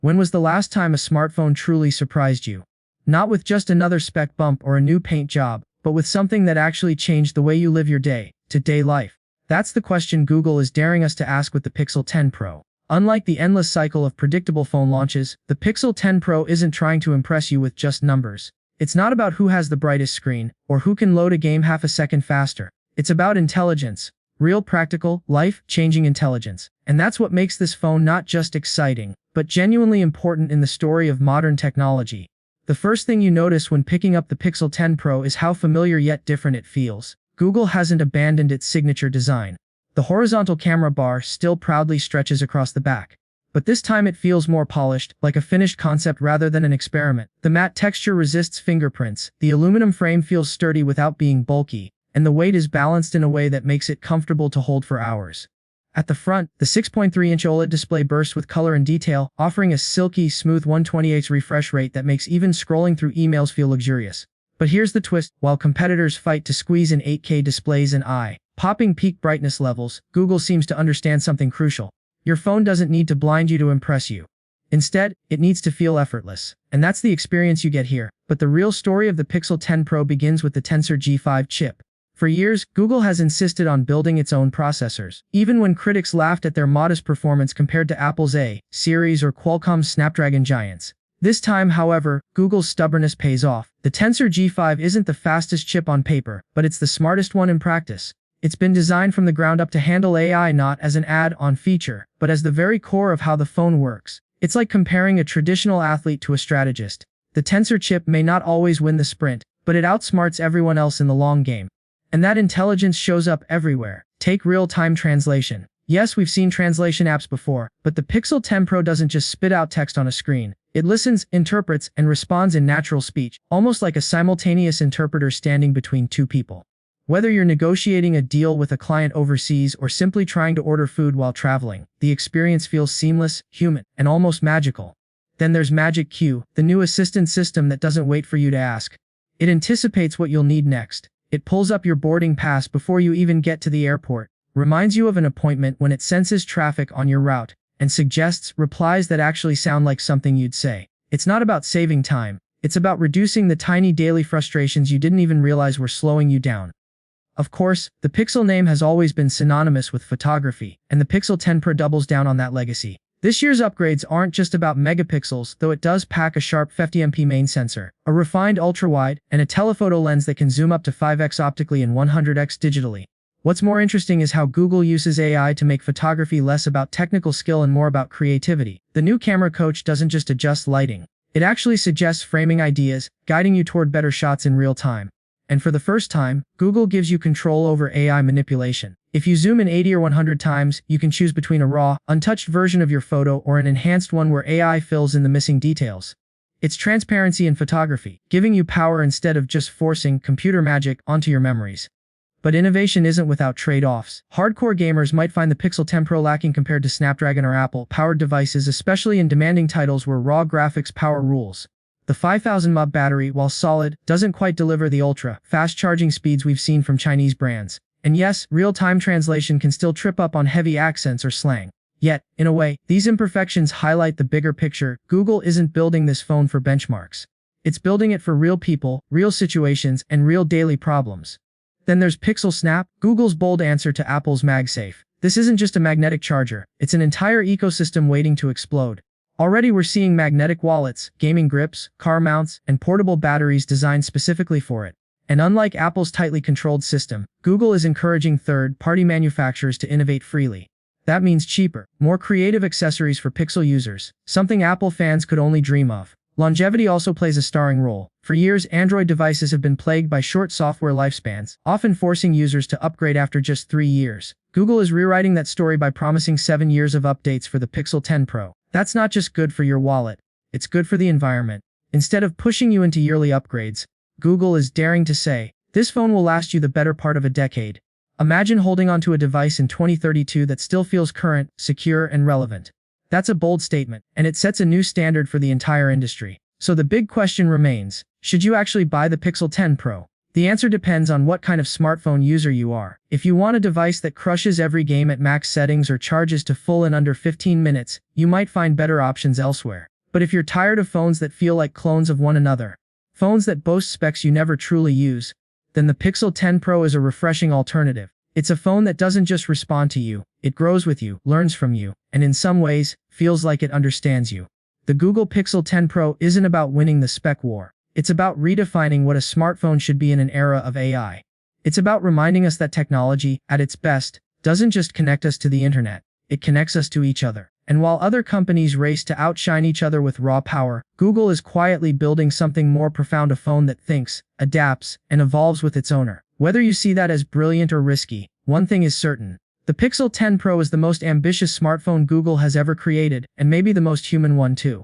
When was the last time a smartphone truly surprised you? Not with just another spec bump or a new paint job, but with something that actually changed the way you live your day-to-day life. That's the question Google is daring us to ask with the Pixel 10 Pro. Unlike the endless cycle of predictable phone launches, the Pixel 10 Pro isn't trying to impress you with just numbers. It's not about who has the brightest screen, or who can load a game half a second faster. It's about intelligence. Real practical, life-changing intelligence. And that's what makes this phone not just exciting, but genuinely important in the story of modern technology. The first thing you notice when picking up the Pixel 10 Pro is how familiar yet different it feels. Google hasn't abandoned its signature design. The horizontal camera bar still proudly stretches across the back. But this time it feels more polished, like a finished concept rather than an experiment. The matte texture resists fingerprints, the aluminum frame feels sturdy without being bulky, and the weight is balanced in a way that makes it comfortable to hold for hours. At the front, the 6.3-inch OLED display bursts with color and detail, offering a silky, smooth 128Hz refresh rate that makes even scrolling through emails feel luxurious. But here's the twist: while competitors fight to squeeze in 8K displays and eye-popping peak brightness levels, Google seems to understand something crucial. Your phone doesn't need to blind you to impress you. Instead, it needs to feel effortless. And that's the experience you get here. But the real story of the Pixel 10 Pro begins with the Tensor G5 chip. For years, Google has insisted on building its own processors, even when critics laughed at their modest performance compared to Apple's A series or Qualcomm's Snapdragon giants. This time, however, Google's stubbornness pays off. The Tensor G5 isn't the fastest chip on paper, but it's the smartest one in practice. It's been designed from the ground up to handle AI not as an add-on feature, but as the very core of how the phone works. It's like comparing a traditional athlete to a strategist. The Tensor chip may not always win the sprint, but it outsmarts everyone else in the long game. And that intelligence shows up everywhere. Take real-time translation. Yes, we've seen translation apps before, but the Pixel 10 Pro doesn't just spit out text on a screen. It listens, interprets, and responds in natural speech, almost like a simultaneous interpreter standing between two people. Whether you're negotiating a deal with a client overseas or simply trying to order food while traveling, the experience feels seamless, human, and almost magical. Then there's Magic Q, the new assistant system that doesn't wait for you to ask. It anticipates what you'll need next. It pulls up your boarding pass before you even get to the airport, reminds you of an appointment when it senses traffic on your route, and suggests replies that actually sound like something you'd say. It's not about saving time. It's about reducing the tiny daily frustrations you didn't even realize were slowing you down. Of course, the Pixel name has always been synonymous with photography, and the Pixel 10 Pro doubles down on that legacy. This year's upgrades aren't just about megapixels, though it does pack a sharp 50MP main sensor, a refined ultrawide, and a telephoto lens that can zoom up to 5x optically and 100x digitally. What's more interesting is how Google uses AI to make photography less about technical skill and more about creativity. The new Camera Coach doesn't just adjust lighting. It actually suggests framing ideas, guiding you toward better shots in real time. And for the first time, Google gives you control over AI manipulation. If you zoom in 80 or 100 times, you can choose between a raw, untouched version of your photo or an enhanced one where AI fills in the missing details. It's transparency in photography, giving you power instead of just forcing computer magic onto your memories. But innovation isn't without trade-offs. Hardcore gamers might find the Pixel 10 Pro lacking compared to Snapdragon or Apple-powered devices, especially in demanding titles where raw graphics power rules. The 5000 mAh battery, while solid, doesn't quite deliver the ultra-fast charging speeds we've seen from Chinese brands. And yes, real-time translation can still trip up on heavy accents or slang. Yet, in a way, these imperfections highlight the bigger picture. Google isn't building this phone for benchmarks. It's building it for real people, real situations, and real daily problems. Then there's Pixel Snap, Google's bold answer to Apple's MagSafe. This isn't just a magnetic charger, it's an entire ecosystem waiting to explode. Already we're seeing magnetic wallets, gaming grips, car mounts, and portable batteries designed specifically for it. And unlike Apple's tightly controlled system, Google is encouraging third-party manufacturers to innovate freely. That means cheaper, more creative accessories for Pixel users, something Apple fans could only dream of. Longevity also plays a starring role. For years, Android devices have been plagued by short software lifespans, often forcing users to upgrade after just 3 years. Google is rewriting that story by promising 7 years of updates for the Pixel 10 Pro. That's not just good for your wallet, it's good for the environment. Instead of pushing you into yearly upgrades, Google is daring to say, this phone will last you the better part of a decade. Imagine holding onto a device in 2032 that still feels current, secure, and relevant. That's a bold statement, and it sets a new standard for the entire industry. So the big question remains, should you actually buy the Pixel 10 Pro? The answer depends on what kind of smartphone user you are. If you want a device that crushes every game at max settings or charges to full in under 15 minutes, you might find better options elsewhere. But if you're tired of phones that feel like clones of one another, phones that boast specs you never truly use, then the Pixel 10 Pro is a refreshing alternative. It's a phone that doesn't just respond to you, it grows with you, learns from you, and in some ways, feels like it understands you. The Google Pixel 10 Pro isn't about winning the spec war. It's about redefining what a smartphone should be in an era of AI. It's about reminding us that technology, at its best, doesn't just connect us to the internet, it connects us to each other. And while other companies race to outshine each other with raw power, Google is quietly building something more profound: a phone that thinks, adapts, and evolves with its owner. Whether you see that as brilliant or risky, one thing is certain. The Pixel 10 Pro is the most ambitious smartphone Google has ever created, and maybe the most human one too.